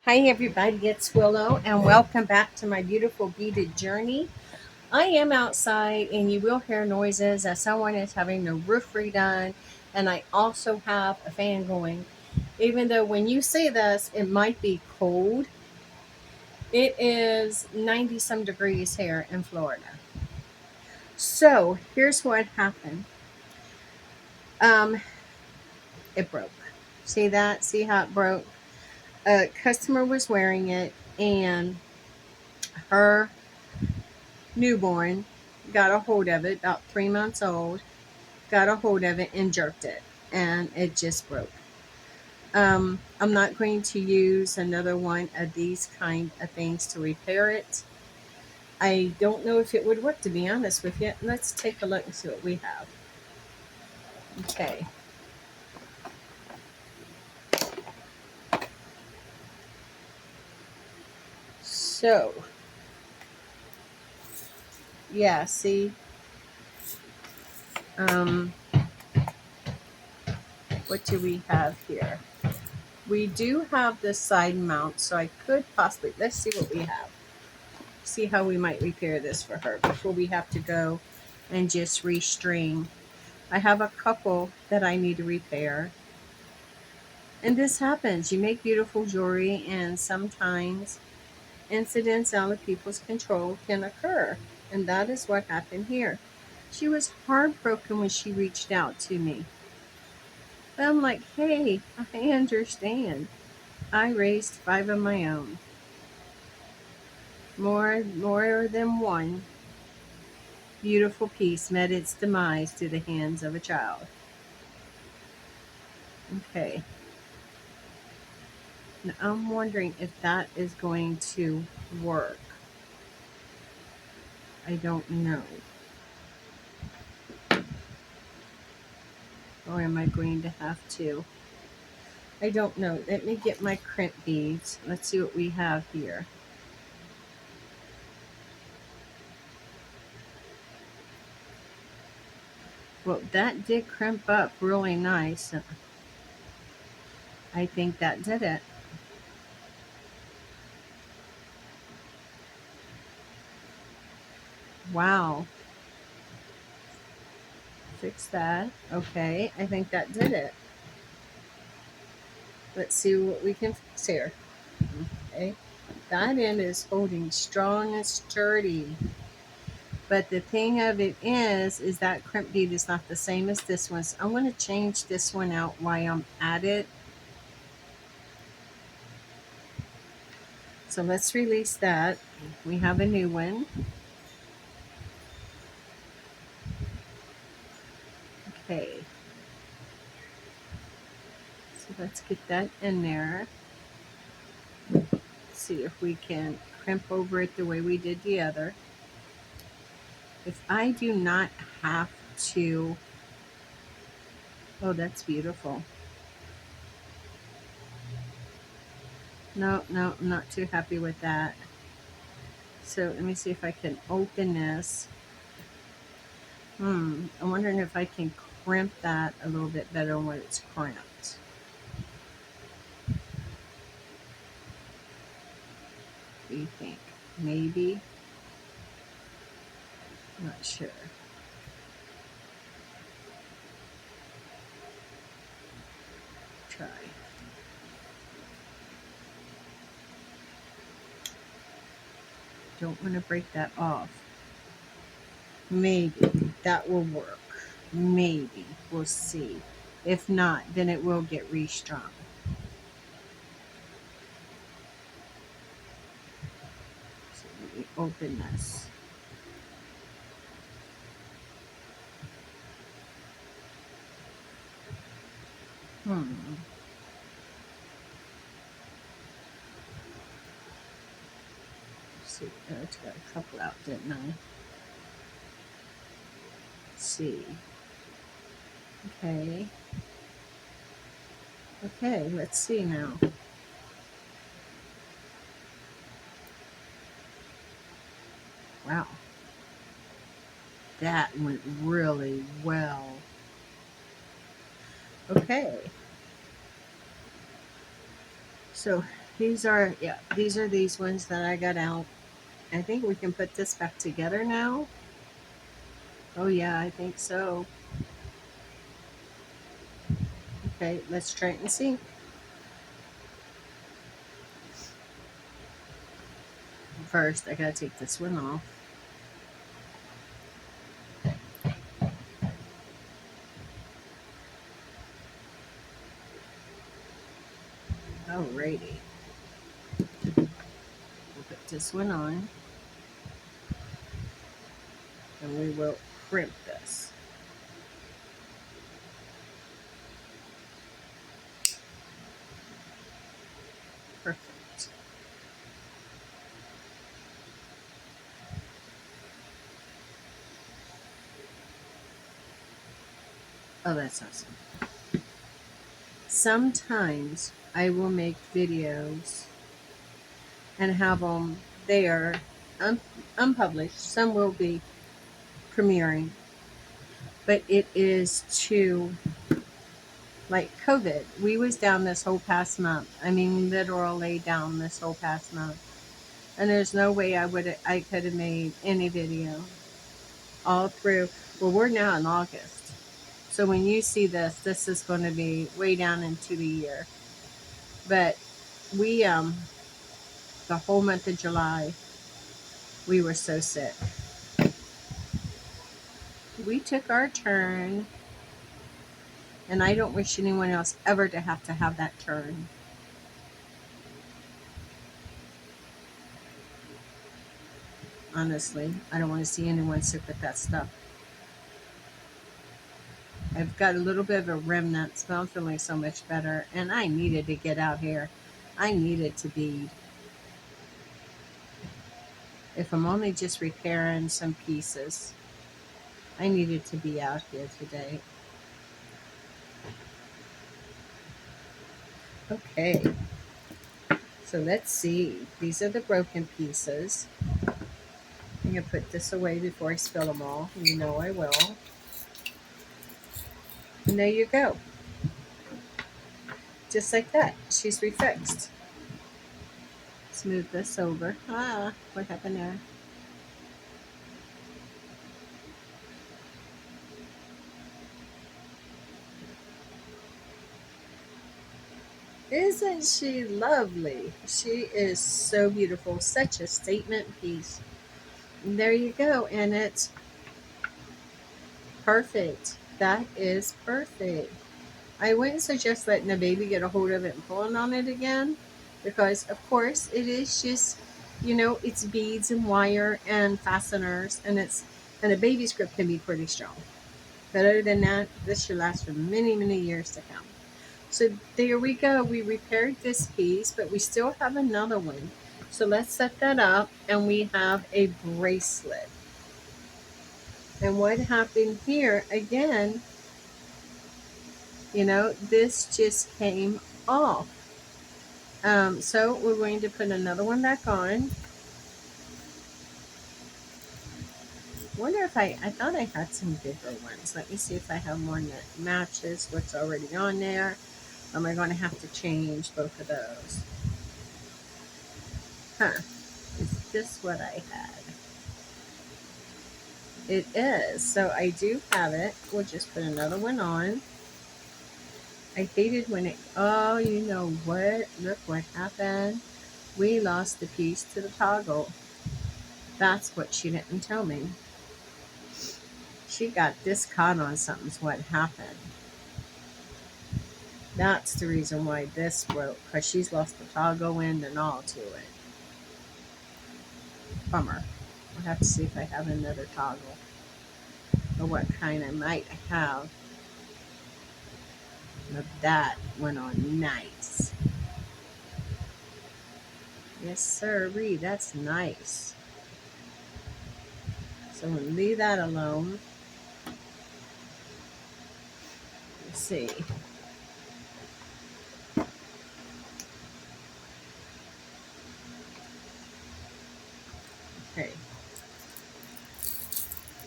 Hi everybody, it's Willow and welcome back to my beautiful beaded journey. I am outside and you will hear noises as someone is having the roof redone, and I also have a fan going. Even though when you see this it might be cold, it is 90 some degrees here in Florida. So here's what happened. Um, it broke. See that? See how it broke? A customer was wearing it and her newborn got a hold of it, about 3 months old, got a hold of it and jerked it, and it just broke. I'm not going to use another one of these kind of things to repair it. I don't know if it would work, to be honest with you. Let's take a look and see what we have. Okay. So, yeah, see, um, what do we have here? We do have this side mount, so I could possibly, let's see what we have. See how we might repair this for her before we have to go and just restring. I have a couple that I need to repair. And this happens. You make beautiful jewelry, and sometimes incidents out of people's control can occur. And that is what happened here. She was heartbroken when she reached out to me. But I'm like, hey, I understand. I raised 5 of my own. More than one beautiful piece met its demise through the hands of a child. Okay. Now I'm wondering if that is going to work. I don't know. Or am I going to have to? I don't know. Let me get my crimp beads. Let's see what we have here. Well, that did crimp up really nice. I think that did it. Wow. Fix that. Okay. I think that did it. Let's see what we can fix here. Okay. That end is holding strong and sturdy. But the thing of it is that crimp bead is not the same as this one. So I'm going to change this one out while I'm at it. So let's release that. We have a new one. Okay. So let's get that in there. See if we can crimp over it the way we did the other. If I do not have to, oh, that's beautiful. No, no, I'm not too happy with that. So let me see if I can open this. I'm wondering if I can crimp that a little bit better when it's crimped. What do you think? Maybe? I'm not sure. Try. Don't want to break that off. Maybe that will work. Maybe. We'll see. If not, then it will get restrung. So let me open this. Hmm. Let's see. I took a couple out, didn't I? Let's see. Okay. Okay, let's see now. Wow. That went really well. Okay. So these are these ones that I got out. I think we can put this back together now. Oh yeah, I think so. Okay, let's try it and see. First, I gotta take this one off. Alrighty, we'll put this one on, and we will crimp this. Perfect. Oh, that's awesome. Sometimes I will make videos and have them there un- unpublished. Some will be premiering, but it is to like COVID. We was down this whole past month. I mean, literally down this whole past month, and there's no way I could have made any video all through. Well, we're now in August, so when you see this, this is going to be way down into the year. But we the whole month of July, we were so sick. We took our turn, and I don't wish anyone else ever to have that turn. Honestly, I don't want to see anyone sick with that stuff. I've got a little bit of a remnant, so I'm feeling so much better. And I needed to get out here. I needed to bead. If I'm only just repairing some pieces, I needed to be out here today. Okay, so let's see. These are the broken pieces. I'm going to put this away before I spill them all. You know I will. And there you go. Just like that. She's refixed. Smooth this over. Ah, what happened there? Isn't she lovely? She is so beautiful. Such a statement piece. And there you go. And it's perfect. That is perfect. I wouldn't suggest letting the baby get a hold of it and pulling on it again, because, of course, it is just, it's beads and wire and fasteners, and a baby's grip can be pretty strong. But other than that, this should last for many, many years to come. So there we go. We repaired this piece, but we still have another one. So let's set that up, and we have a bracelet. And what happened here, again, this just came off. So we're going to put another one back on. Wonder if I thought I had some bigger ones. Let me see if I have one that matches what's already on there. Am I going to have to change both of those? Huh. Is this what I had? It is. So I do have it. We'll just put another one on. I hated when it, oh, you know what? Look what happened. We lost the piece to the toggle. That's what she didn't tell me. She got this caught on something's what happened. That's the reason why this broke, because she's lost the toggle end and all to it. Bummer. I'll have to see if I have another toggle, or what kind I might have. But that went on nice. Yes, sirree, that's nice. So we'll leave that alone. Let's see. Okay.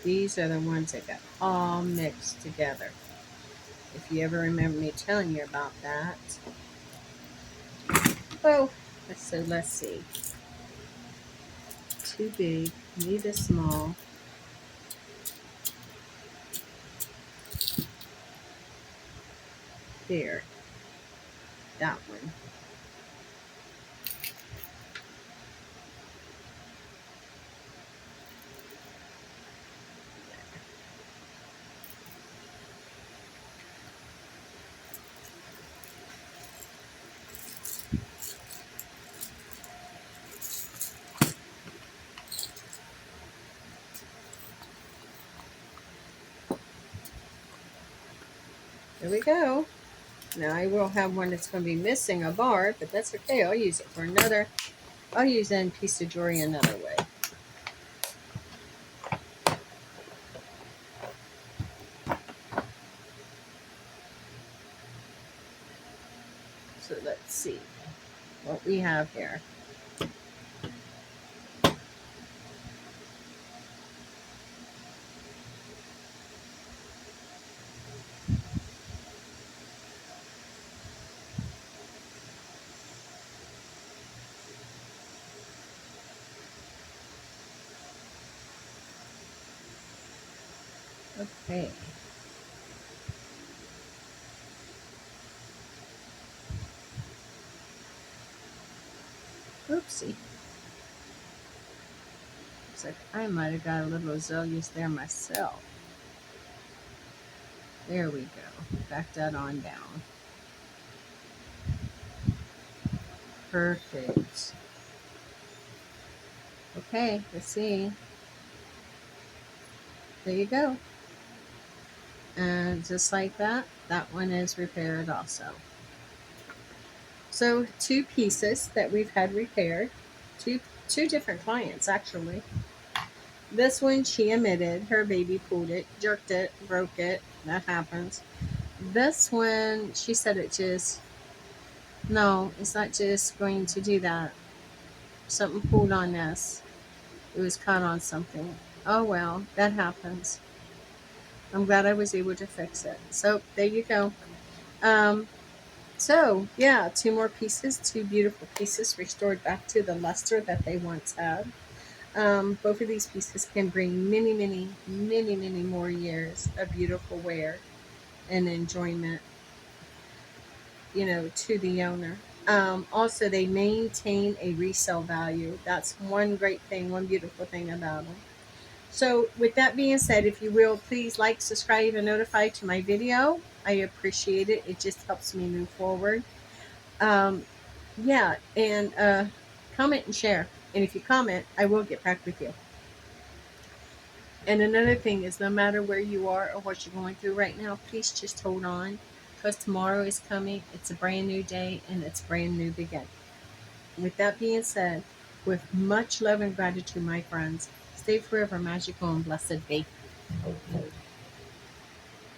These are the ones that got all mixed together. If you ever remember me telling you about that. Oh, So let's see. Too big, need a small. There, that one. There we go. Now I will have one that's going to be missing a bar, but that's okay. I'll use it for another. I'll use that piece of jewelry another way. So let's see what we have here. Okay. Oopsie. Looks like I might have got a little azaleas there myself. There we go. Back that on down. Perfect. Okay, let's see. There you go. And just like that, that one is repaired also. So two pieces that we've had repaired. Two different clients actually. This one she admitted her baby pulled it, jerked it, broke it. That happens. This one she said it just no, it's not just going to do that. Something pulled on this. It was caught on something. Oh well, that happens. I'm glad I was able to fix it. So there you go. Um, so yeah, two more pieces, two beautiful pieces restored back to the luster that they once had. Both of these pieces can bring many, many, many, many more years of beautiful wear and enjoyment, to the owner. Also, they maintain a resale value. That's one great thing, one beautiful thing about them. So, with that being said, if you will, please like, subscribe, and notify to my video. I appreciate it. It just helps me move forward. Um, yeah, and comment and share. And if you comment, I will get back with you. And another thing is, no matter where you are or what you're going through right now, please just hold on because tomorrow is coming. It's a brand new day and it's brand new beginning. With that being said, with much love and gratitude, my friends, stay forever magical and blessed be.